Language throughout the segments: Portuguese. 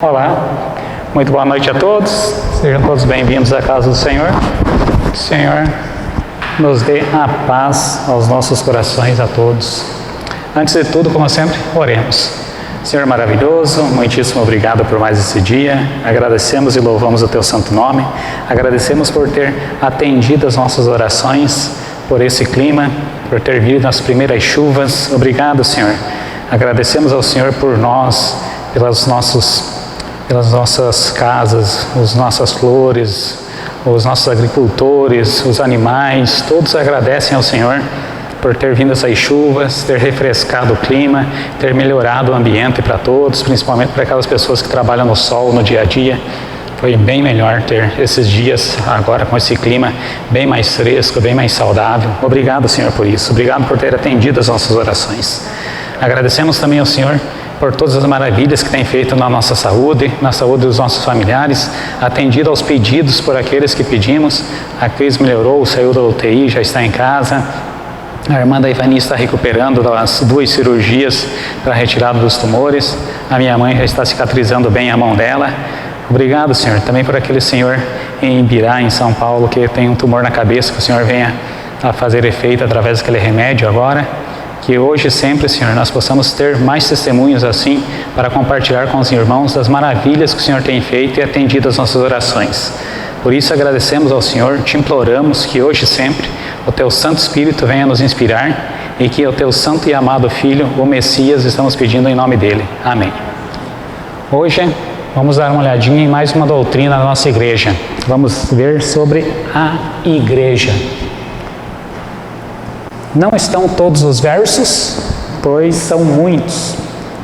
Olá, muito boa noite a todos, sejam todos bem-vindos à casa do Senhor. Que o Senhor nos dê a paz aos nossos corações a todos. Antes de tudo, como sempre, oremos. Senhor maravilhoso, muitíssimo obrigado por mais esse dia, agradecemos e louvamos o Teu santo nome, agradecemos por ter atendido as nossas orações, por esse clima, por ter vindo as primeiras chuvas. Obrigado, Senhor. Agradecemos ao Senhor por nós, pelas nossas casas, as nossas flores, os nossos agricultores, os animais, todos agradecem ao Senhor por ter vindo essas chuvas, ter refrescado o clima, ter melhorado o ambiente para todos, principalmente para aquelas pessoas que trabalham no sol, no dia a dia. Foi bem melhor ter esses dias agora com esse clima bem mais fresco, bem mais saudável. Obrigado, Senhor, por isso. Obrigado por ter atendido as nossas orações. Agradecemos também ao Senhor por todas as maravilhas que tem feito na nossa saúde, na saúde dos nossos familiares, atendido aos pedidos por aqueles que pedimos. A Cris melhorou, saiu da UTI, já está em casa. A irmã da Ivani está recuperando das 2 cirurgias para a retirada dos tumores. A minha mãe já está cicatrizando bem a mão dela. Obrigado, Senhor, também por aquele senhor em Ibirá, em São Paulo, que tem um tumor na cabeça, que o Senhor venha a fazer efeito através daquele remédio agora. Que hoje e sempre, Senhor, nós possamos ter mais testemunhos assim para compartilhar com os irmãos das maravilhas que o Senhor tem feito e atendido as nossas orações. Por isso agradecemos ao Senhor, te imploramos que hoje e sempre o Teu Santo Espírito venha nos inspirar e que o Teu Santo e amado Filho, o Messias, estamos pedindo em nome dEle. Amém. Hoje vamos dar uma olhadinha em mais uma doutrina da nossa igreja. Vamos ver sobre a igreja. Não estão todos os versos, pois são muitos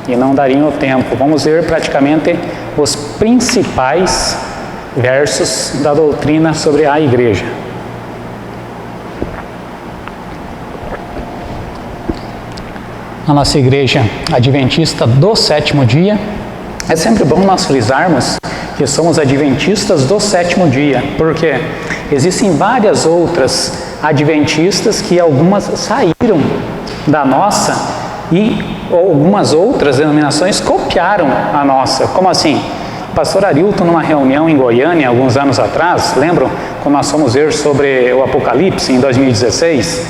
e não dariam o tempo. Vamos ver praticamente os principais versos da doutrina sobre a igreja. A nossa igreja adventista do sétimo dia, é sempre bom nós frisarmos que somos adventistas do sétimo dia, porque existem várias outras adventistas que algumas saíram da nossa e algumas outras denominações copiaram a nossa. Como assim? O pastor Arilton, numa reunião em Goiânia, alguns anos atrás, lembram quando nós fomos ver sobre o Apocalipse em 2016?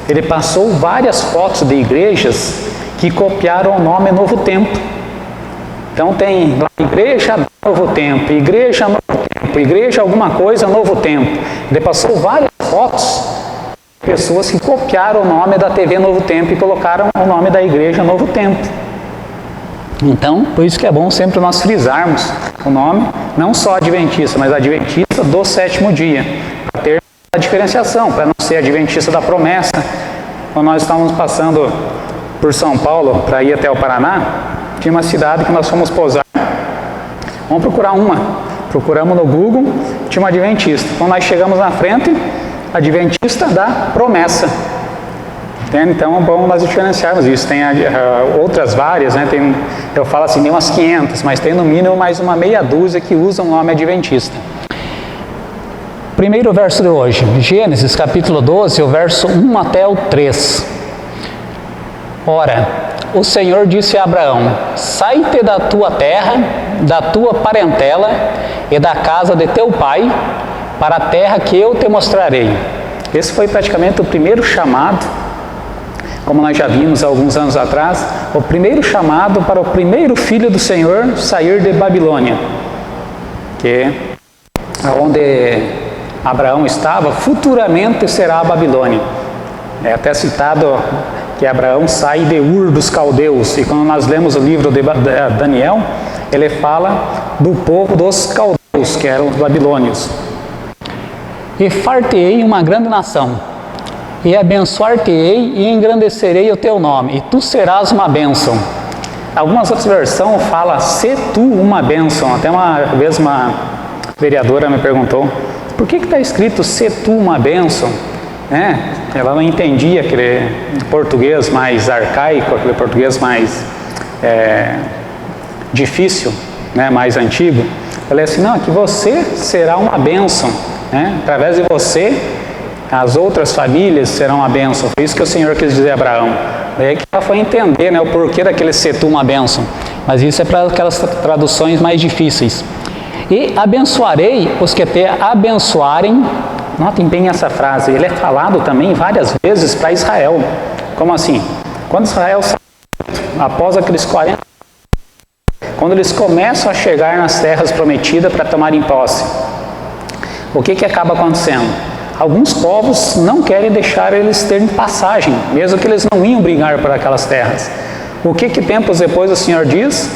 Ele passou várias fotos de igrejas que copiaram o nome Novo Tempo. Então tem lá Igreja Novo Tempo, Igreja Novo Tempo, Igreja alguma coisa Novo Tempo. Ele passou várias fotos de pessoas que copiaram o nome da TV Novo Tempo e colocaram o nome da Igreja Novo Tempo. Então, por isso que é bom sempre nós frisarmos o nome, não só adventista, mas adventista do sétimo dia, para ter a diferenciação, para não ser adventista da promessa. Quando nós estávamos passando por São Paulo para ir até o Paraná, tinha uma cidade que nós fomos pousar. Vamos procurar uma. Procuramos no Google, tinha uma adventista. Quando nós chegamos na frente, adventista da promessa. Entende? Então é bom nós diferenciarmos isso. Tem outras várias, né? Eu falo assim, tem umas 500, mas tem no mínimo mais uma meia dúzia que usam o nome adventista. Primeiro verso de hoje, Gênesis capítulo 12, o verso 1 até o 3. Ora, o Senhor disse a Abraão: sai-te da tua terra, da tua parentela e da casa de teu pai, para a terra que eu te mostrarei. Esse foi praticamente o primeiro chamado, como nós já vimos há alguns anos atrás, o primeiro chamado para o primeiro filho do Senhor sair de Babilônia, que onde Abraão estava, futuramente será a Babilônia. É até citado que Abraão sai de Ur dos Caldeus, e quando nós lemos o livro de Daniel, ele fala do povo dos caldeus, que eram os babilônios. E far-te-ei uma grande nação, e abençoar-te-ei e engrandecerei o teu nome, e tu serás uma bênção. Algumas outras versões falam, se tu uma bênção. Até uma vez uma vereadora me perguntou, por que está escrito se tu uma bênção? Ela não entendia aquele português mais arcaico, aquele português mais difícil, né, mais antigo. Eu falei assim, não, que você será uma bênção, né? Através de você, as outras famílias serão uma bênção. Foi isso que o Senhor quis dizer a Abraão. Daí que ela foi entender, né, o porquê daquele ser tu uma bênção. mas isso é para aquelas traduções mais difíceis. E abençoarei os que te abençoarem. Notem bem essa frase, ele é falado também várias vezes para Israel. Como assim? Quando Israel saiu, após aqueles 40, quando eles começam a chegar nas terras prometidas para tomarem posse, o que acaba acontecendo? Alguns povos não querem deixar eles terem passagem, mesmo que eles não iam brigar por aquelas terras. O que tempos depois o Senhor diz?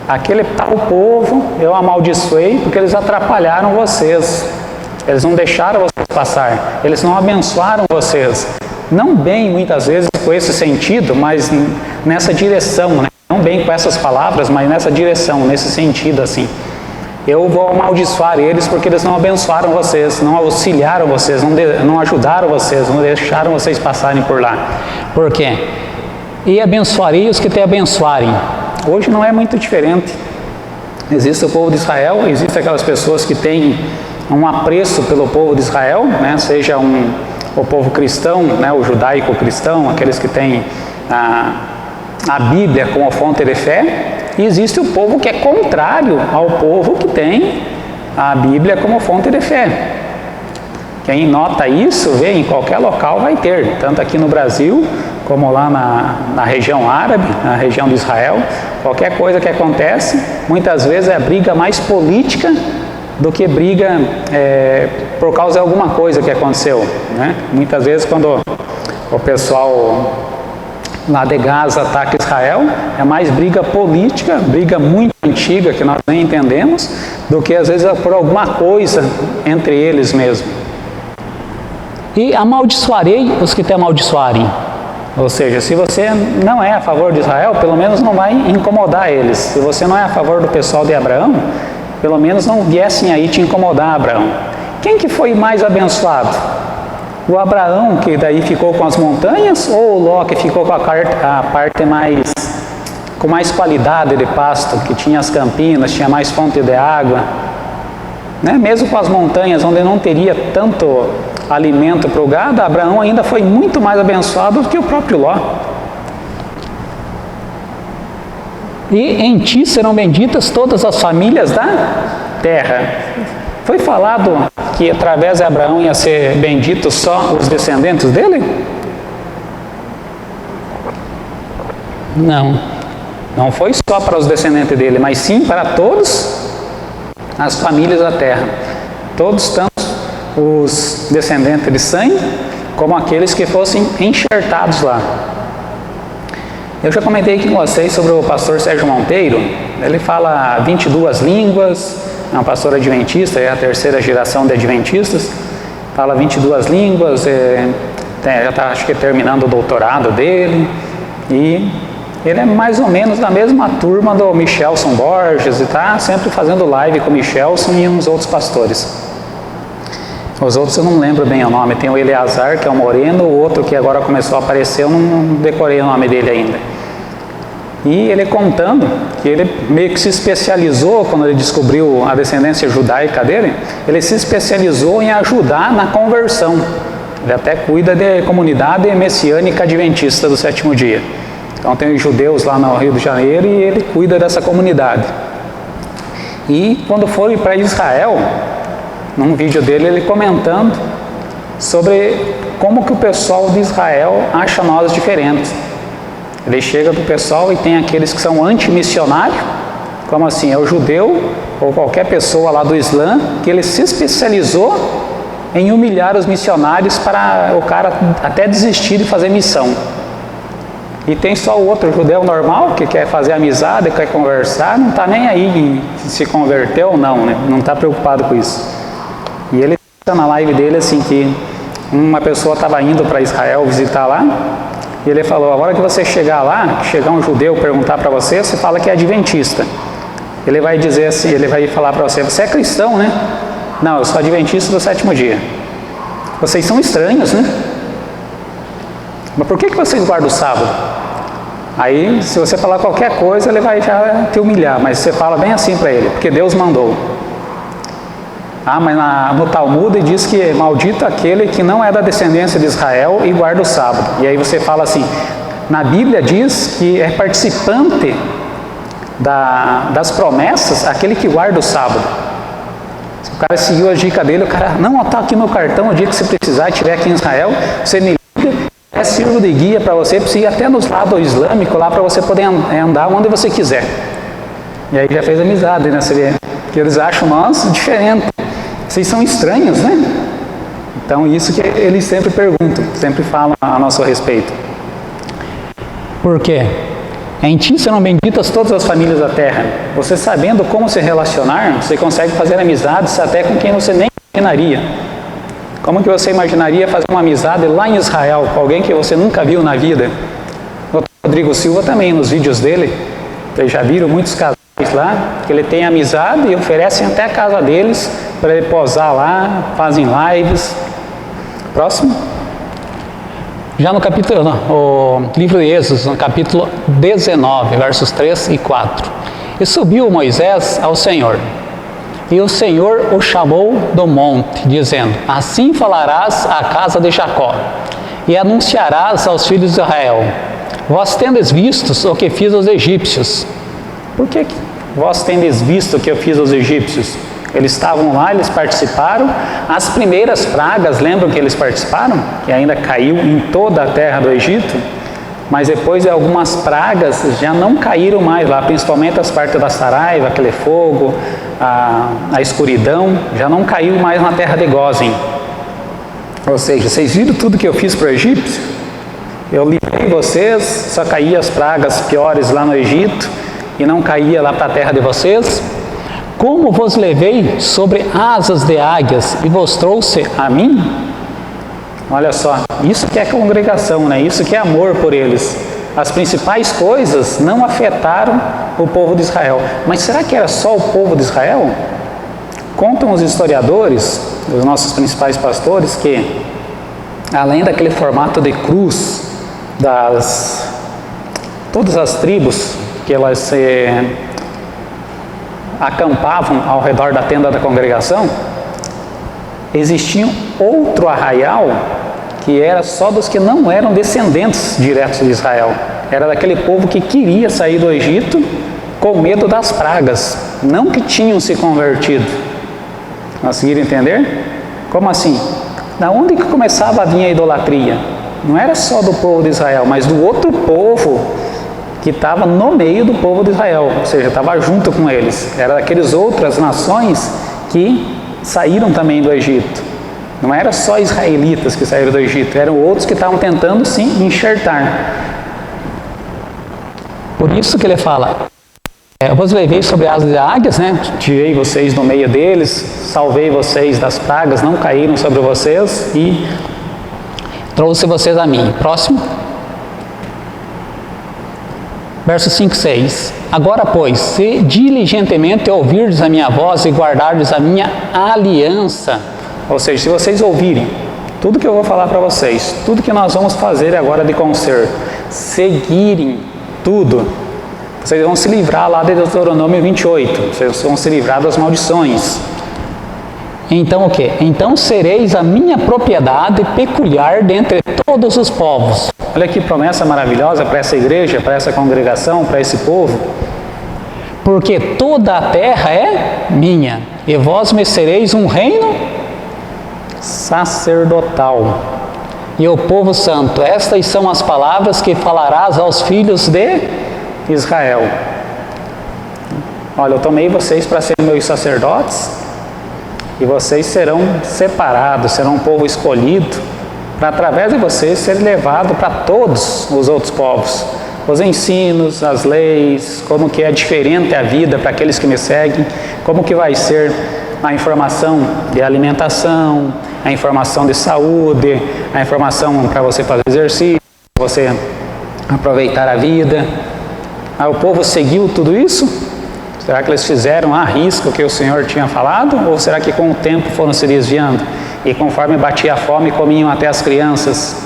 Aquele tal povo eu amaldiçoei porque eles atrapalharam vocês. Eles não deixaram vocês passar. Eles não abençoaram vocês. Não bem, muitas vezes, com esse sentido, mas nessa direção, né? Não bem com essas palavras, mas nessa direção, nesse sentido, assim. Eu vou amaldiçoar eles porque eles não abençoaram vocês, não auxiliaram vocês, não ajudaram vocês, não deixaram vocês passarem por lá. Por quê? E abençoarei os que te abençoarem. Hoje não é muito diferente. Existe o povo de Israel, existem aquelas pessoas que têm um apreço pelo povo de Israel, né? Seja o povo cristão, né? O judaico-cristão, aqueles que têm a Bíblia como fonte de fé, e existe o povo que é contrário ao povo que tem a Bíblia como fonte de fé. Quem nota isso, vê, em qualquer local vai ter, tanto aqui no Brasil, como lá na região árabe, na região de Israel. Qualquer coisa que acontece, muitas vezes é briga mais política do que briga por causa de alguma coisa que aconteceu, né? Muitas vezes quando o pessoal lá de Gaza ataca Israel, é mais briga política, briga muito antiga que nós nem entendemos, do que às vezes é por alguma coisa entre eles mesmo. E amaldiçoarei os que te amaldiçoarem. Ou seja, se você não é a favor de Israel, pelo menos não vai incomodar eles. Se você não é a favor do pessoal de Abraão, pelo menos não viessem aí te incomodar, Abraão. Quem que foi mais abençoado? O Abraão, que daí ficou com as montanhas, ou o Ló, que ficou com a parte com mais qualidade de pasto, que tinha as campinas, tinha mais fonte de água, né? Mesmo com as montanhas, onde não teria tanto alimento para o gado, Abraão ainda foi muito mais abençoado do que o próprio Ló. E em ti serão benditas todas as famílias da terra. Foi falado que através de Abraão ia ser bendito só os descendentes dele? Não. Não foi só para os descendentes dele, mas sim para todas as famílias da terra. Todos, tanto os descendentes de sangue, como aqueles que fossem enxertados lá. Eu já comentei aqui com vocês sobre o pastor Sérgio Monteiro. Ele fala 22 línguas, é um pastor adventista, é a terceira geração de adventistas. Fala 22 línguas, já está, acho que, terminando o doutorado dele. E ele é mais ou menos da mesma turma do Michelson Borges, e está sempre fazendo live com o Michelson e uns outros pastores. Os outros eu não lembro bem o nome. Tem o Eleazar, que é o moreno, o outro que agora começou a aparecer, eu não decorei o nome dele ainda. E ele contando que ele meio que se especializou, quando ele descobriu a descendência judaica dele, ele se especializou em ajudar na conversão. Ele até cuida da comunidade messiânica adventista do sétimo dia. Então tem os judeus lá no Rio de Janeiro e ele cuida dessa comunidade. E quando foram para Israel, num vídeo dele, ele comentando sobre como que o pessoal de Israel acha nós diferentes. Ele chega para o pessoal e tem aqueles que são antimissionários, como assim, é o judeu ou qualquer pessoa lá do Islã, que ele se especializou em humilhar os missionários para o cara até desistir de fazer missão. E tem só o outro judeu normal, que quer fazer amizade, quer conversar, não está nem aí em se converteu ou não, né? Não está preocupado com isso. E ele está na live dele assim que uma pessoa estava indo para Israel visitar lá, e ele falou, a hora que você chegar lá, chegar um judeu perguntar para você, você fala que é adventista. Ele vai dizer assim, ele vai falar para você, você é cristão, né? Não, eu sou adventista do sétimo dia. Vocês são estranhos, né? Mas por que vocês guardam o sábado? Aí, se você falar qualquer coisa, ele vai já te humilhar, mas você fala bem assim para ele, porque Deus mandou. Ah, mas no Talmud diz que maldito aquele que não é da descendência de Israel e guarda o sábado. E aí você fala assim, na Bíblia diz que é participante das promessas aquele que guarda o sábado. Se o cara seguiu a dica dele, o cara, não, está aqui meu cartão, o dia que você precisar, estiver aqui em Israel, você me liga, sirvo de guia para você ir até nos lados islâmicos lá para você poder andar onde você quiser. E aí já fez amizade, né? Você vê que eles acham nós diferentes. Vocês são estranhos, né? Então isso que eles sempre perguntam, sempre falam a nosso respeito. Por quê? Em ti serão benditas todas as famílias da terra. Você sabendo como se relacionar, você consegue fazer amizades até com quem você nem imaginaria. Como que você imaginaria fazer uma amizade lá em Israel, com alguém que você nunca viu na vida? O Rodrigo Silva também, nos vídeos dele, vocês já viram muitos casais lá, que ele tem amizade e oferecem até a casa deles para ele posar lá, fazem lives. Próximo. Já no capítulo, o livro de Êxodo, no capítulo 19, versos 3 e 4. E subiu Moisés ao Senhor, e o Senhor o chamou do monte, dizendo, assim falarás à casa de Jacó, e anunciarás aos filhos de Israel, vós tendes vistos o que fiz aos egípcios. Por que vós tendes visto o que eu fiz aos egípcios? Eles estavam lá, eles participaram. As primeiras pragas, lembram que eles participaram? Que ainda caiu em toda a terra do Egito. Mas depois de algumas pragas já não caíram mais lá, principalmente as partes da Saraiva, aquele fogo, a escuridão, já não caiu mais na terra de Gósen. Ou seja, vocês viram tudo que eu fiz para o egípcio? Eu livrei vocês, só caía as pragas piores lá no Egito e não caía lá para a terra de vocês. Como vos levei sobre asas de águias e vos trouxe a mim? Olha só, isso que é congregação, né? Isso que é amor por eles. As principais coisas não afetaram o povo de Israel. Mas será que era só o povo de Israel? Contam os historiadores, os nossos principais pastores, que além daquele formato de cruz todas as tribos que elas se acampavam ao redor da tenda da congregação, existia outro arraial que era só dos que não eram descendentes diretos de Israel. Era daquele povo que queria sair do Egito com medo das pragas, não que tinham se convertido. Conseguiram entender? Como assim? Da onde que começava a vir a idolatria? Não era só do povo de Israel, mas do outro povo que estava no meio do povo de Israel, ou seja, estava junto com eles. Era daquelas outras nações que saíram também do Egito. Não era só israelitas que saíram do Egito, eram outros que estavam tentando se enxertar. Por isso que ele fala, eu vos levei sobre asas de águias, né? Tirei vocês no meio deles, salvei vocês das pragas, não caíram sobre vocês e trouxe vocês a mim. Próximo. Verso 5 e 6. Agora, pois, se diligentemente ouvirdes a minha voz e guardardes a minha aliança, ou seja, se vocês ouvirem tudo que eu vou falar para vocês, tudo que nós vamos fazer agora de conserto, seguirem tudo, vocês vão se livrar lá de Deuteronômio 28, vocês vão se livrar das maldições. Então o que? Então sereis a minha propriedade peculiar dentre todos os povos. Olha que promessa maravilhosa para essa igreja, para essa congregação, para esse povo. Porque toda a terra é minha, e vós me sereis um reino sacerdotal e o povo santo. Estas são as palavras que falarás aos filhos de Israel. Olha, eu tomei vocês para serem meus sacerdotes, e vocês serão separados, serão um povo escolhido, para através de vocês ser levado para todos os outros povos. Os ensinos, as leis, como que é diferente a vida para aqueles que me seguem, como que vai ser a informação de alimentação, a informação de saúde, a informação para você fazer exercício, para você aproveitar a vida. O povo seguiu tudo isso? Será que eles fizeram à risca o que o Senhor tinha falado? Ou será que com o tempo foram se desviando? E conforme batia a fome, comiam até as crianças?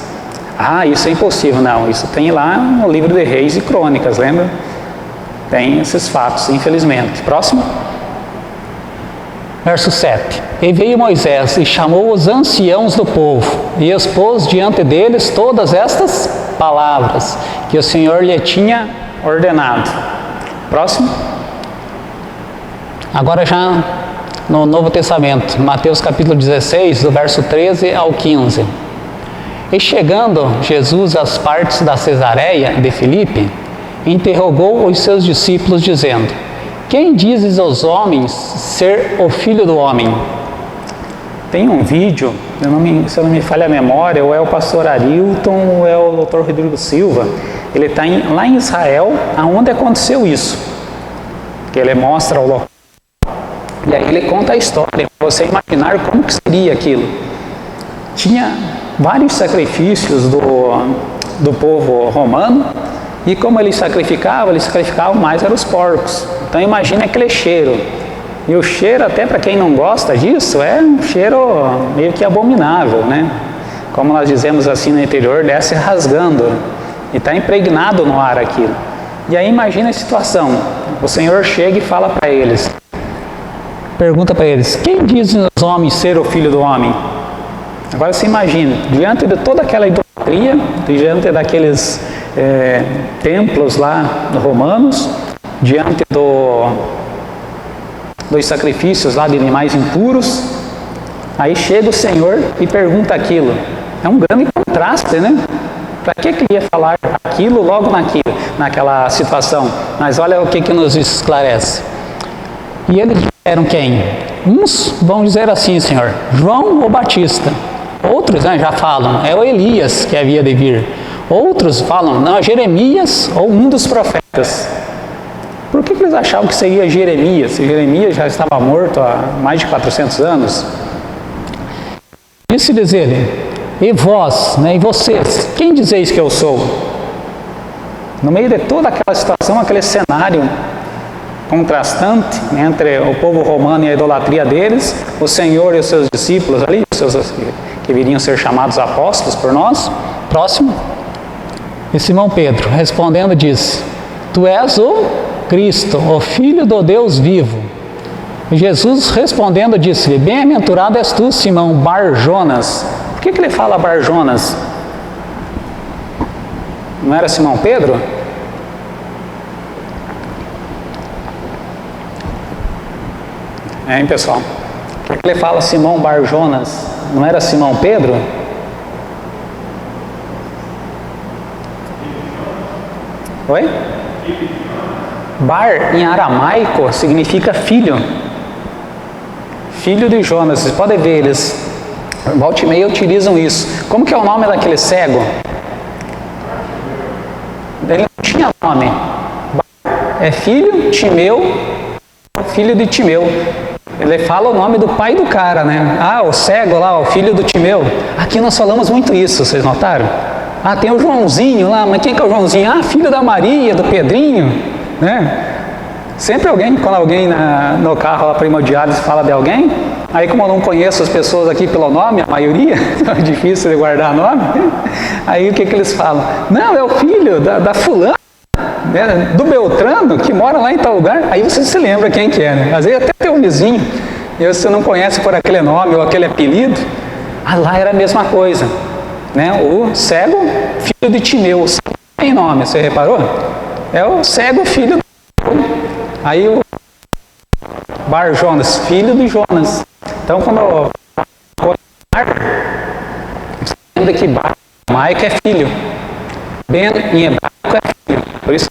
Isso é impossível. Não, isso tem lá no livro de Reis e Crônicas, lembra? Tem esses fatos, infelizmente. Próximo. Verso 7. E veio Moisés e chamou os anciãos do povo e expôs diante deles todas estas palavras que o Senhor lhe tinha ordenado. Próximo. Agora já no Novo Testamento, Mateus capítulo 16, do verso 13 ao 15. E chegando Jesus às partes da Cesareia de Filipe, interrogou os seus discípulos, dizendo: Quem dizes aos homens ser o Filho do Homem? Tem um vídeo, se eu não me falha a memória, ou é o pastor Arilton, ou é o Dr. Rodrigo Silva. Ele está lá em Israel, aonde aconteceu isso. Que ele mostra o local. E aí ele conta a história, para você imaginar como que seria aquilo. Tinha vários sacrifícios do povo romano, e como eles sacrificavam mais eram os porcos. Então imagine aquele cheiro. E o cheiro, até para quem não gosta disso, é um cheiro meio que abominável, né? Como nós dizemos assim no interior, desce rasgando. E está impregnado no ar aquilo. E aí imagina a situação. O Senhor chega e fala para eles. Pergunta para eles: Quem dizem os homens ser o Filho do Homem? Agora você imagina, diante de toda aquela idolatria, diante daqueles templos lá romanos, diante dos sacrifícios lá de animais impuros, aí chega o Senhor e pergunta aquilo. É um grande contraste, né? Para que ele ia falar aquilo logo naquela situação? Mas olha o que nos esclarece. E eles disseram quem? Uns vão dizer assim, Senhor, João o Batista. Outros já falam, é o Elias que havia de vir. Outros falam, não, é Jeremias ou um dos profetas. Por que eles achavam que seria Jeremias? Se Jeremias já estava morto há mais de 400 anos. Disse-lhes ele: E vós, e vocês, quem dizeis que eu sou? No meio de toda aquela situação, aquele cenário contrastante entre o povo romano e a idolatria deles, o Senhor e os seus discípulos ali, que viriam ser chamados apóstolos por nós. Próximo. E Simão Pedro, respondendo, disse: Tu és o Cristo, o Filho do Deus vivo. E Jesus respondendo disse-lhe: Bem-aventurado és tu, Simão Bar-Jonas. Por que ele fala Bar-Jonas? Não era Simão Pedro? Hein, pessoal? Por que ele fala Simão Bar-Jonas? Não era Simão Pedro? Oi? Bar, em aramaico, significa filho. Filho de Jonas. Vocês podem ver, eles volta e meia utilizam isso. Como que é o nome daquele cego? Ele não tinha nome. É filho, Timeu, filho de Timeu. Ele fala o nome do pai do cara, né? Ah, o cego lá, o filho do Timeu. Aqui nós falamos muito isso, vocês notaram? Ah, tem o Joãozinho lá, mas quem que é o Joãozinho? Ah, filho da Maria, do Pedrinho, né? Sempre alguém, quando alguém no carro lá primordiales fala de alguém, aí como eu não conheço as pessoas aqui pelo nome, a maioria, é difícil de guardar nome, aí o que eles falam? Não, é o filho da fulana, né, do Beltrano, que mora lá em tal lugar. Aí você se lembra quem que é, né? Às vezes até tem um vizinho, e você não conhece por aquele nome ou aquele apelido. Ah, lá era a mesma coisa, né? O cego, filho de Timeu. Tem nome, você reparou? É o cego, filho de Timeu. Aí o Bar-Jonas, filho de Jonas. Então quando você lembra que Bar em aramaico é filho, Ben em hebraico é filho. Por isso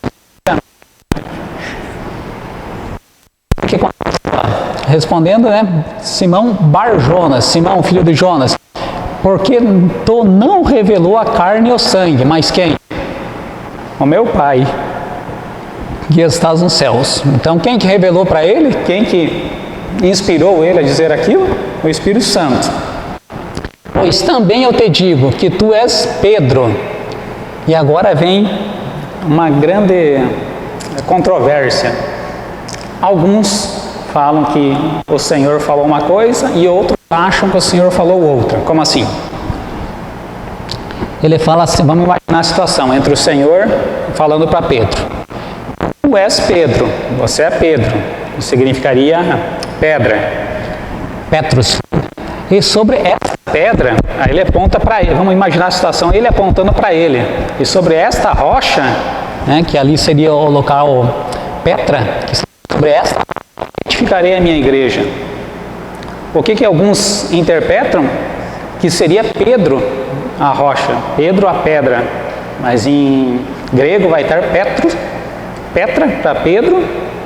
que respondendo, né? Simão Bar-Jonas, Simão, filho de Jonas, porque tu não revelou a carne e o sangue, mas quem? O meu Pai, que estás nos céus. Então quem que revelou para ele? Quem que inspirou ele a dizer aquilo? O Espírito Santo. Pois também eu te digo que tu és Pedro. E agora vem uma grande controvérsia. Alguns falam que o Senhor falou uma coisa e outros acham que o Senhor falou outra. Como assim? Ele fala assim, vamos imaginar a situação entre o Senhor falando para Pedro. Tu és Pedro, você é Pedro. Isso significaria pedra. Petrus. E sobre essa pedra, aí ele aponta para ele. Vamos imaginar a situação, ele apontando para ele. E sobre esta rocha, né, que ali seria o local Petra, que sobre esta edificarei a minha igreja. O que alguns interpretam? Que seria Pedro a rocha, Pedro a pedra, mas em grego vai estar Petra para Pedro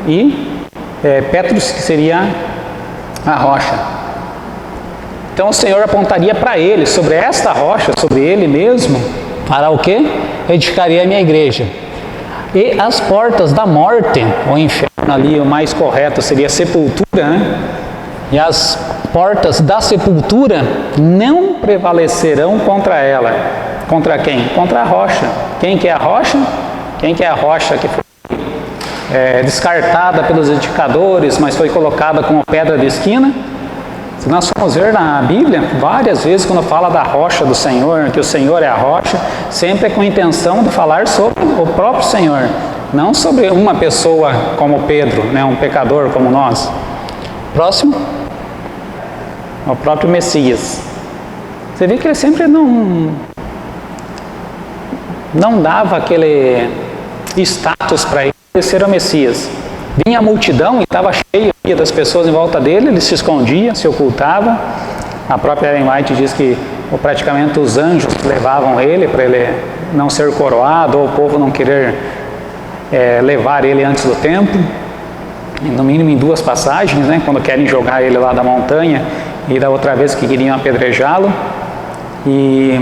e Petros, que seria a rocha. Então o Senhor apontaria para ele, sobre esta rocha, sobre ele mesmo, para o quê? Edificaria a minha igreja. E as portas da morte, o inferno ali, o mais correto seria a sepultura, né? E as portas da sepultura não prevalecerão contra ela. Contra quem? Contra a rocha. Quem que é a rocha? Quem que é a rocha que foi descartada pelos edificadores, mas foi colocada como pedra de esquina? Se nós formos ver na Bíblia, várias vezes quando fala da rocha do Senhor, que o Senhor é a rocha, sempre é com a intenção de falar sobre o próprio Senhor, não sobre uma pessoa como Pedro, né, um pecador como nós. Próximo. O próprio Messias. Você vê que ele sempre não dava aquele status para ele de ser o Messias. Vinha a multidão e estava cheia das pessoas em volta dele, ele se escondia, se ocultava. A própria Ellen White diz que praticamente os anjos levavam ele para ele não ser coroado, ou o povo não querer levar ele antes do tempo. No mínimo em duas passagens, né, quando querem jogar ele lá da montanha e da outra vez que queriam apedrejá-lo. E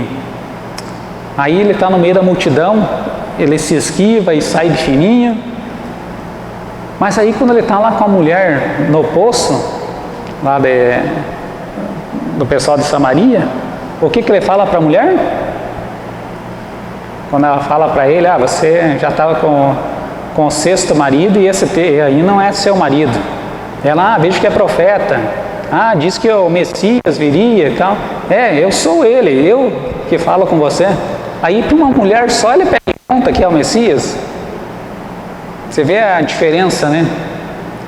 aí ele está no meio da multidão, ele se esquiva e sai de fininho. Mas aí quando ele está lá com a mulher no poço, lá do pessoal de Samaria, o que ele fala para a mulher? Quando ela fala para ele, você já estava com o sexto marido e esse aí não é seu marido. Ela, vejo que é profeta. Diz que o Messias viria e tal. Eu sou ele, eu que falo com você. Aí para uma mulher só ele pega em conta que é o Messias. Você vê a diferença, né?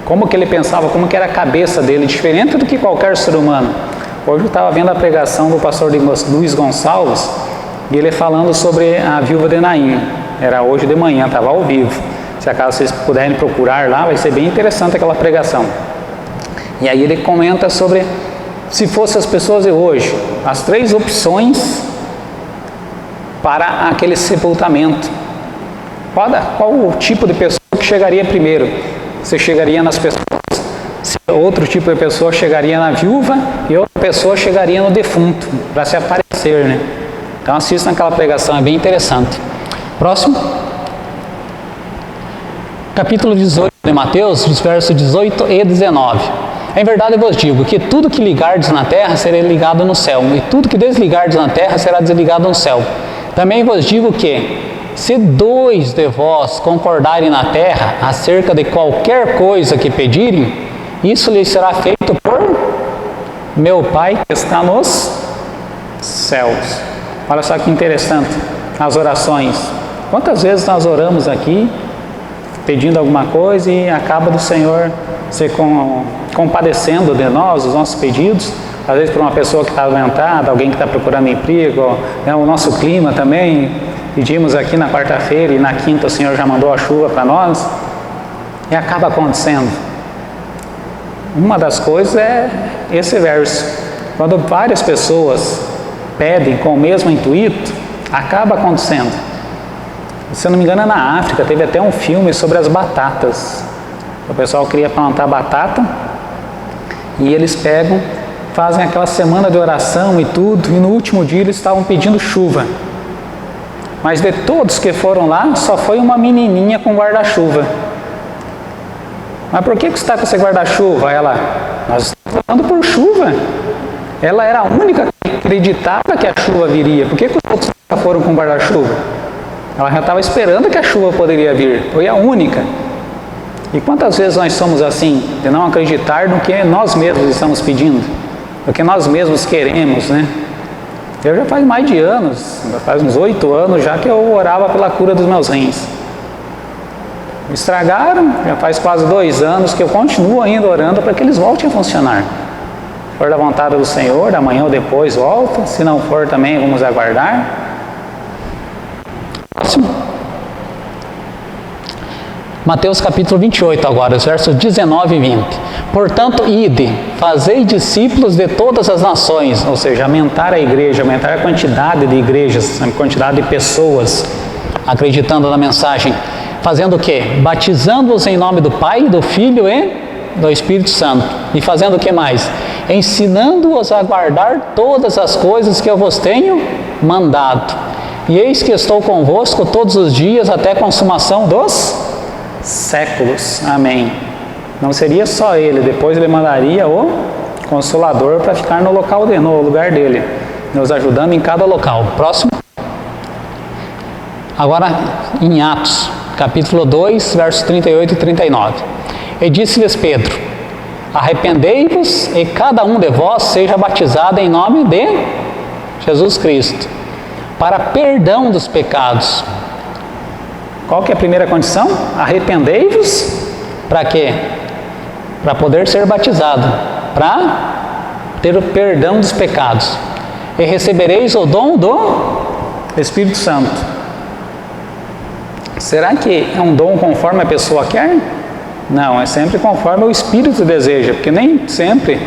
Como que ele pensava, como que era a cabeça dele, diferente do que qualquer ser humano. Hoje eu estava vendo a pregação do pastor Luiz Gonçalves e ele falando sobre a viúva de Naim. Era hoje de manhã, estava ao vivo. Se acaso vocês puderem procurar lá, vai ser bem interessante aquela pregação. E aí ele comenta sobre, se fossem as pessoas de hoje, as 3 opções para aquele sepultamento. Qual o tipo de pessoa que chegaria primeiro? Você chegaria nas pessoas, outro tipo de pessoa chegaria na viúva e outra pessoa chegaria no defunto, para se aparecer, né? Então assistam aquela pregação, é bem interessante. Próximo. Capítulo 18 de Mateus, os versos 18 e 19. Em verdade eu vos digo que tudo que ligardes na terra será ligado no céu, e tudo que desligardes na terra será desligado no céu. Também vos digo que, se 2 de vós concordarem na terra acerca de qualquer coisa que pedirem, isso lhes será feito por meu Pai que está nos céus. Olha só que interessante, as orações. Quantas vezes nós oramos aqui, pedindo alguma coisa e acaba do Senhor se compadecendo de nós, os nossos pedidos, às vezes por uma pessoa que está adoentada, alguém que está procurando emprego, o nosso clima também. Pedimos aqui na quarta-feira e na quinta o Senhor já mandou a chuva para nós e acaba acontecendo. Uma das coisas é esse verso. Quando várias pessoas pedem com o mesmo intuito, acaba acontecendo. Se eu não me engano é na África, teve até um filme sobre as batatas. O pessoal queria plantar batata e eles pegam, fazem aquela semana de oração e tudo, e no último dia eles estavam pedindo chuva. Mas de todos que foram lá, só foi uma menininha com guarda-chuva. Mas por que você está com esse guarda-chuva? Ela, nós estamos orando por chuva. Ela era a única que acreditava que a chuva viria. Por que os outros foram com guarda-chuva? Ela já estava esperando que a chuva poderia vir. Foi a única. E quantas vezes nós somos assim, de não acreditar no que nós mesmos estamos pedindo, no que nós mesmos queremos, né? Eu já faz mais de anos, faz uns 8 anos já que eu orava pela cura dos meus rins. Estragaram, já faz quase 2 anos que eu continuo ainda orando para que eles voltem a funcionar. Se for da vontade do Senhor, amanhã ou depois volta, se não for também vamos aguardar. Próximo. Mateus capítulo 28 agora, os versos 19 e 20. Portanto, ide, fazei discípulos de todas as nações, ou seja, aumentar a igreja, aumentar a quantidade de igrejas, a quantidade de pessoas acreditando na mensagem. Fazendo o quê? Batizando-os em nome do Pai, do Filho e do Espírito Santo. E fazendo o que mais? Ensinando-os a guardar todas as coisas que eu vos tenho mandado. E eis que estou convosco todos os dias até a consumação dos séculos. Amém. Não seria só ele, depois ele mandaria o Consolador para ficar no lugar dele, nos ajudando em cada local. Próximo. Agora em Atos, capítulo 2, versos 38 e 39. E disse-lhes Pedro: arrependei-vos e cada um de vós seja batizado em nome de Jesus Cristo, para perdão dos pecados. Qual que é a primeira condição? Arrependei-vos. Para quê? Para poder ser batizado, para ter o perdão dos pecados. E recebereis o dom do Espírito Santo. Será que é um dom conforme a pessoa quer? Não, é sempre conforme o Espírito deseja, porque nem sempre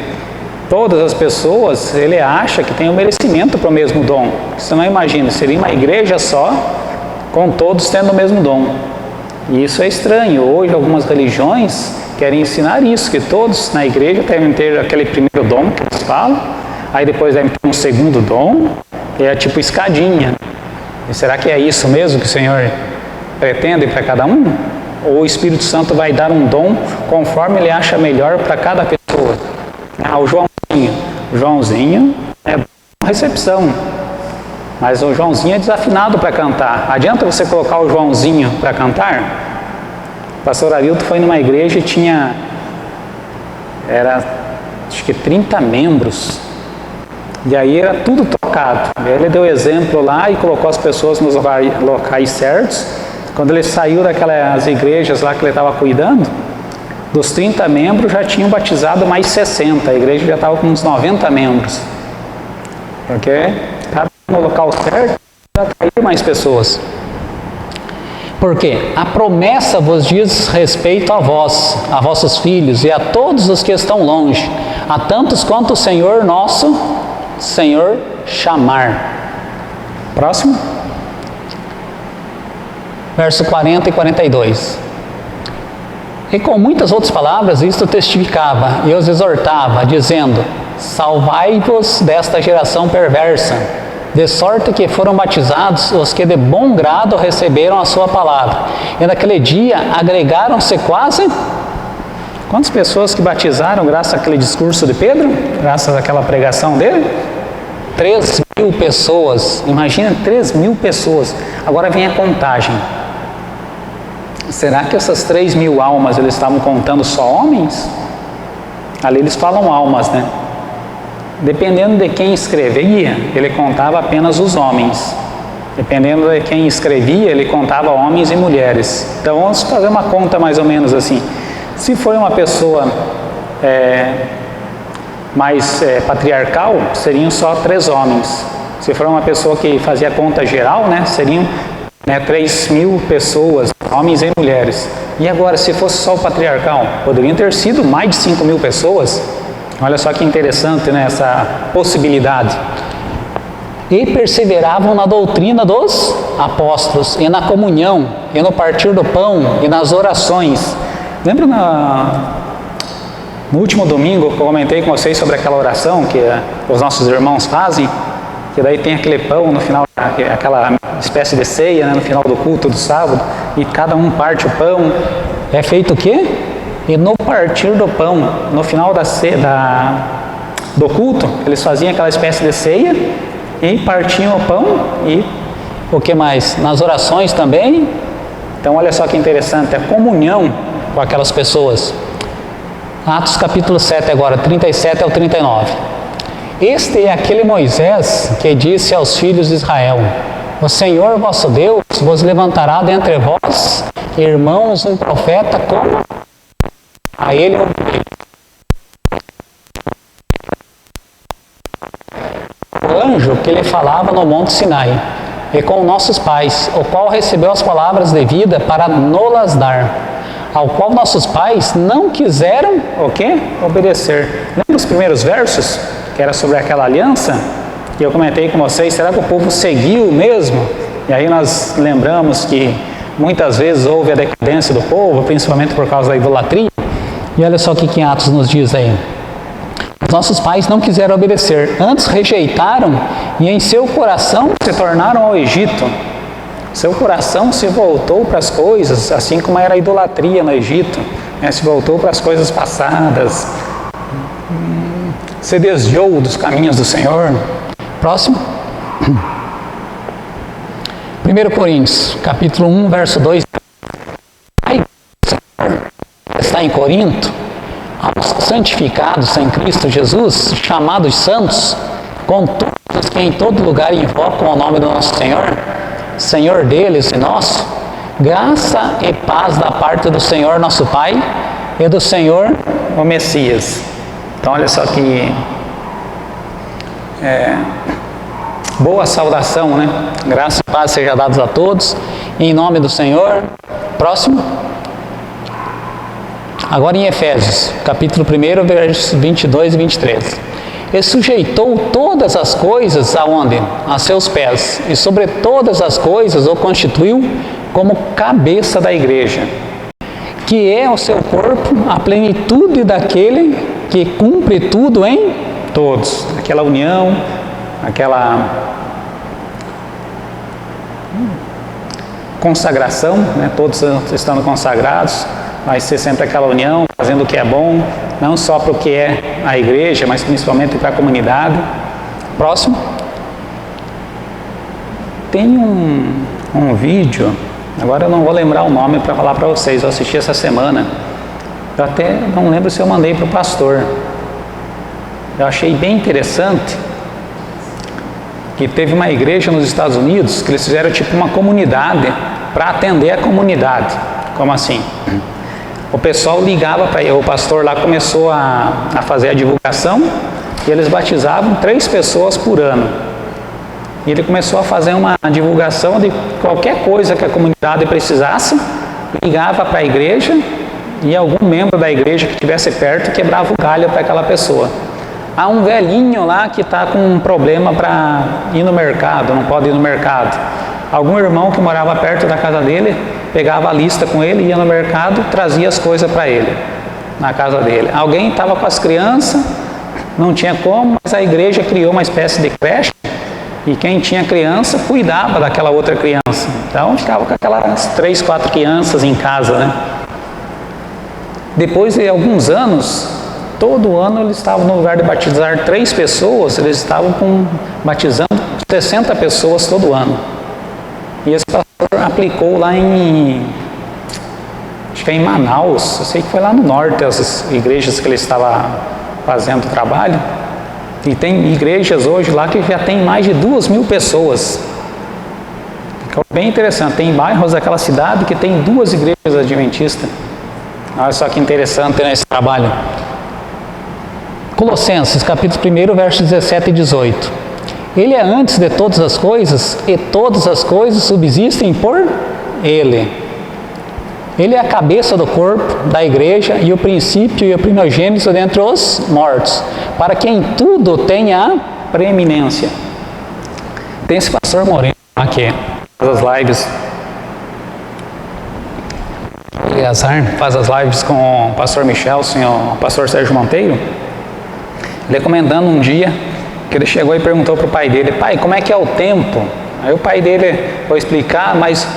todas as pessoas ele acha que tem o merecimento para o mesmo dom. Você não imagina, seria uma igreja só, com todos tendo o mesmo dom. E isso é estranho. Hoje algumas religiões querem ensinar isso, que todos na igreja devem ter aquele primeiro dom que eles falam, aí depois devem ter um segundo dom, que é tipo escadinha. E será que é isso mesmo que o Senhor pretende para cada um? Ou o Espírito Santo vai dar um dom conforme ele acha melhor para cada pessoa? Ah, o Joãozinho é uma recepção, mas o Joãozinho é desafinado para cantar. Adianta você colocar o Joãozinho para cantar? O pastor Arilton foi numa igreja e acho que 30 membros, e aí era tudo tocado. Ele deu exemplo lá e colocou as pessoas nos locais certos. Quando ele saiu daquelas igrejas lá que ele estava cuidando, dos 30 membros já tinham batizado mais 60, a igreja já estava com uns 90 membros, porque estava no local certo para atrair mais pessoas. Porque a promessa vos diz respeito a vós, a vossos filhos e a todos os que estão longe, a tantos quanto o Senhor nosso Senhor chamar. Próximo. Verso 40 e 42. E com muitas outras palavras isto testificava e os exortava, dizendo: salvai-vos desta geração perversa, de sorte que foram batizados os que de bom grado receberam a sua palavra. E naquele dia agregaram-se quase... Quantas pessoas que batizaram graças àquele discurso de Pedro? Graças àquela pregação dele? 3.000 pessoas. Imagina, 3.000 pessoas. Agora vem a contagem. Será que essas 3.000 almas eles estavam contando só homens? Ali eles falam almas, né? Dependendo de quem escrevia, ele contava apenas os homens. Dependendo de quem escrevia, ele contava homens e mulheres. Então vamos fazer uma conta mais ou menos assim. Se for uma pessoa mais patriarcal, seriam só 3 homens. Se for uma pessoa que fazia conta geral, né, seriam 3.000 pessoas, homens e mulheres. E agora, se fosse só o patriarcal, poderiam ter sido mais de 5.000 pessoas. Olha só que interessante, né, essa possibilidade. E perseveravam na doutrina dos apóstolos, e na comunhão, e no partir do pão, e nas orações. Lembra no último domingo que eu comentei com vocês sobre aquela oração que os nossos irmãos fazem? Que daí tem aquele pão no final, aquela espécie de ceia, né, no final do culto do sábado, e cada um parte o pão. É feito o quê? E no partir do pão, no final do culto, eles faziam aquela espécie de ceia e partiam o pão. E o que mais? Nas orações também. Então olha só que interessante, a comunhão com aquelas pessoas. Atos capítulo 7 agora, 37 ao 39. Este é aquele Moisés que disse aos filhos de Israel: o Senhor vosso Deus vos levantará dentre vós, irmãos, um profeta como a ele o anjo que lhe falava no monte Sinai, e com nossos pais, o qual recebeu as palavras de vida para nos dar. ao qual nossos pais não quiseram o quê? Obedecer. Lembra os primeiros versos, que era sobre aquela aliança? E eu comentei com vocês, será que o povo seguiu mesmo? E aí nós lembramos que muitas vezes houve a decadência do povo, principalmente por causa da idolatria. E olha só o que Atos nos diz aí. Os nossos pais não quiseram obedecer, antes rejeitaram e em seu coração se tornaram ao Egito. Seu coração se voltou para as coisas, assim como era a idolatria no Egito, né? Se voltou para as coisas passadas, se desviou dos caminhos do Senhor. Próximo. 1 Coríntios, capítulo 1, verso 2. Está em Corinto, aos santificados em Cristo Jesus, chamados santos, com todos que em todo lugar invocam o nome do nosso Senhor, Senhor deles e nosso, graça e paz da parte do Senhor nosso Pai e do Senhor o Messias. Então olha só que boa saudação, né? Graça e paz seja dados a todos, em nome do Senhor. Próximo. Agora em Efésios, capítulo 1, versos 22 e 23. E sujeitou todas as coisas aonde? A seus pés, e sobre todas as coisas o constituiu como cabeça da igreja, que é o seu corpo, a plenitude daquele que cumpre tudo em todos. Aquela união, aquela consagração, né? Todos estando consagrados, vai ser sempre aquela união, fazendo o que é bom, não só para o que é a igreja, mas principalmente para a comunidade. Próximo. Tem um vídeo, agora eu não vou lembrar o nome para falar para vocês, eu assisti essa semana, eu até não lembro se eu mandei para o pastor. Eu achei bem interessante que teve uma igreja nos Estados Unidos que eles fizeram tipo uma comunidade para atender a comunidade. Como assim? O pessoal ligava para ele, o pastor lá começou a fazer a divulgação e eles batizavam 3 pessoas por ano. E ele começou a fazer uma divulgação de qualquer coisa que a comunidade precisasse, ligava para a igreja e algum membro da igreja que estivesse perto quebrava o galho para aquela pessoa. Há um velhinho lá que está com um problema para ir no mercado, não pode ir no mercado. Algum irmão que morava perto da casa dele pegava a lista com ele, ia no mercado, trazia as coisas para ele, na casa dele. Alguém estava com as crianças, não tinha como, mas a igreja criou uma espécie de creche e quem tinha criança cuidava daquela outra criança. Então ficava com aquelas 3, 4 crianças em casa, né? Depois de alguns anos, todo ano eles estavam, no lugar de batizar 3 pessoas, eles estavam batizando 60 pessoas todo ano. E esse pastor aplicou lá acho que é em Manaus, eu sei que foi lá no norte, as igrejas que ele estava fazendo trabalho. E tem igrejas hoje lá que já tem mais de 2.000 pessoas. Ficou bem interessante, tem bairros daquela cidade que tem 2 igrejas adventistas. Olha só que interessante nesse trabalho. Colossenses, capítulo 1, versos 17 e 18. Ele é antes de todas as coisas, e todas as coisas subsistem por Ele. Ele é a cabeça do corpo, da igreja, e o princípio e o primogênito dentre os mortos, para que em tudo tenha a preeminência. Tem esse pastor Moreno aqui, faz as lives. Eleazar faz as lives com o pastor Michelson e o pastor Sérgio Monteiro. Ele comentando um dia que ele chegou e perguntou para o pai dele: pai, como é que é o tempo? Aí o pai dele foi explicar, mas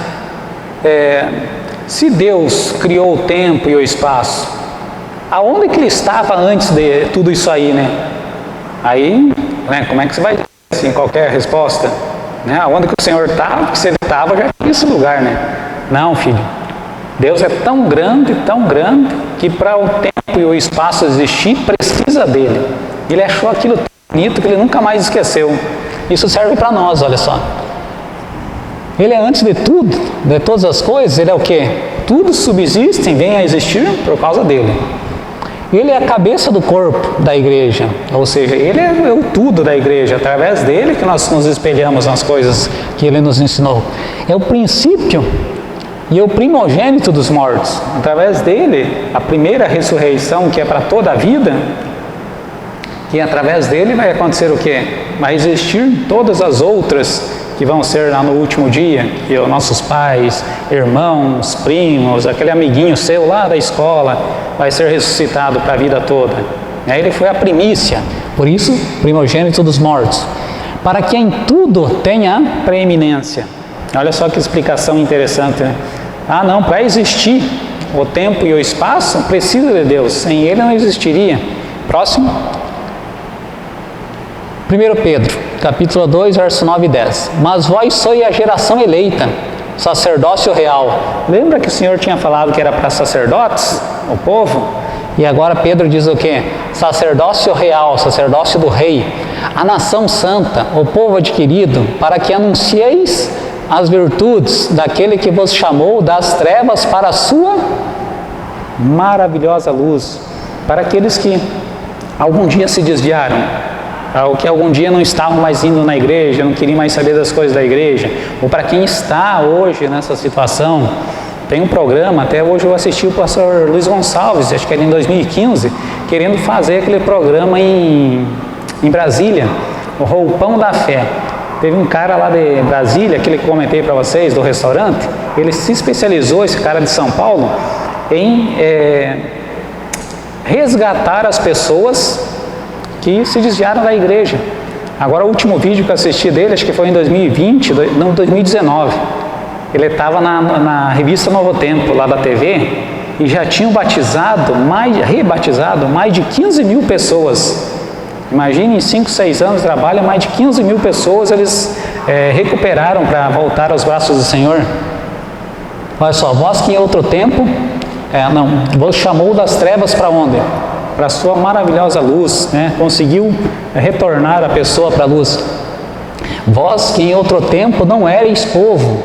se Deus criou o tempo e o espaço, aonde que ele estava antes de tudo isso aí, né? Aí, né, como é que você vai assim, qualquer resposta? Né? Aonde que o Senhor estava? Porque se ele estava, já tinha esse lugar, né? Não, filho. Deus é tão grande, que para o tempo e o espaço existir, precisa dele. Ele achou aquilo tão bonito que ele nunca mais esqueceu. Isso serve para nós, olha só. Ele é antes de tudo, de todas as coisas, ele é o quê? Tudo subsiste, vem a existir por causa dele. Ele é a cabeça do corpo da igreja, ou seja, ele é o tudo da igreja, através dele que nós nos espelhamos nas coisas que ele nos ensinou. É o princípio e o primogênito dos mortos. Através dele, a primeira ressurreição, que é para toda a vida, e através dele vai acontecer o quê? Vai existir todas as outras que vão ser lá no último dia, que os nossos pais, irmãos, primos, aquele amiguinho seu lá da escola, vai ser ressuscitado para a vida toda. Ele foi a primícia, por isso, primogênito dos mortos, para que em tudo tenha preeminência. Olha só que explicação interessante, né? Ah, não, para existir o tempo e o espaço, precisa de Deus, sem Ele não existiria. Próximo. 1 Pedro, capítulo 2, verso 9 e 10. Mas vós sois a geração eleita, sacerdócio real. Lembra que o Senhor tinha falado que era para sacerdotes, o povo? E agora Pedro diz o quê? Sacerdócio real, sacerdócio do rei, a nação santa, o povo adquirido, para que anuncieis as virtudes daquele que vos chamou das trevas para a sua maravilhosa luz. Para aqueles que algum dia se desviaram, ou que algum dia não estavam mais indo na igreja, não queriam mais saber das coisas da igreja, ou para quem está hoje nessa situação. Tem um programa, até hoje eu assisti o pastor Luiz Gonçalves, acho que era em 2015, querendo fazer aquele programa em Brasília, o Roupão da Fé. Teve um cara lá de Brasília, aquele que comentei para vocês, do restaurante, ele se especializou, esse cara de São Paulo, em resgatar as pessoas que se desviaram da igreja. Agora o último vídeo que eu assisti dele, acho que foi em 2020, não, 2019, ele estava na revista Novo Tempo, lá da TV, e já tinham rebatizado mais de 15 mil pessoas. Imagine, em 5, 6 anos de trabalho, mais de 15 mil pessoas eles recuperaram para voltar aos braços do Senhor. Olha só, vós que em outro tempo, vos chamou das trevas para onde? Para a sua maravilhosa luz, né? Conseguiu retornar a pessoa para a luz. Vós que em outro tempo não erais povo,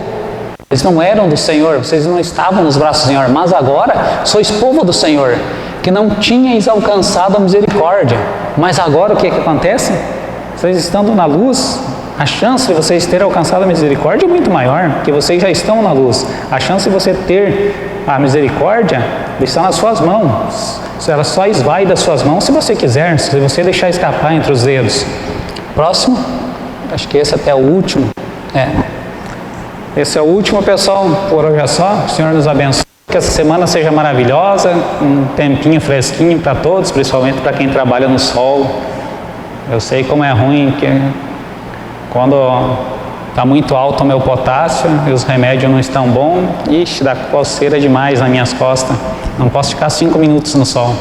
eles não eram do Senhor, vocês não estavam nos braços do Senhor, mas agora sois povo do Senhor, que não tinhais alcançado a misericórdia. Mas agora o que acontece? Vocês estando na luz, a chance de vocês terem alcançado a misericórdia é muito maior, porque vocês já estão na luz. A chance de você ter a misericórdia está nas suas mãos. Ela só esvai das suas mãos se você quiser, se você deixar escapar entre os dedos. Próximo. Acho que esse até é o último. Esse é o último, pessoal. Por hoje é só. O Senhor nos abençoe. Que essa semana seja maravilhosa, um tempinho fresquinho para todos, principalmente para quem trabalha no sol. Eu sei como é ruim que quando está muito alto o meu potássio e os remédios não estão bons, dá coceira demais nas minhas costas. Não posso ficar 5 minutos no sol.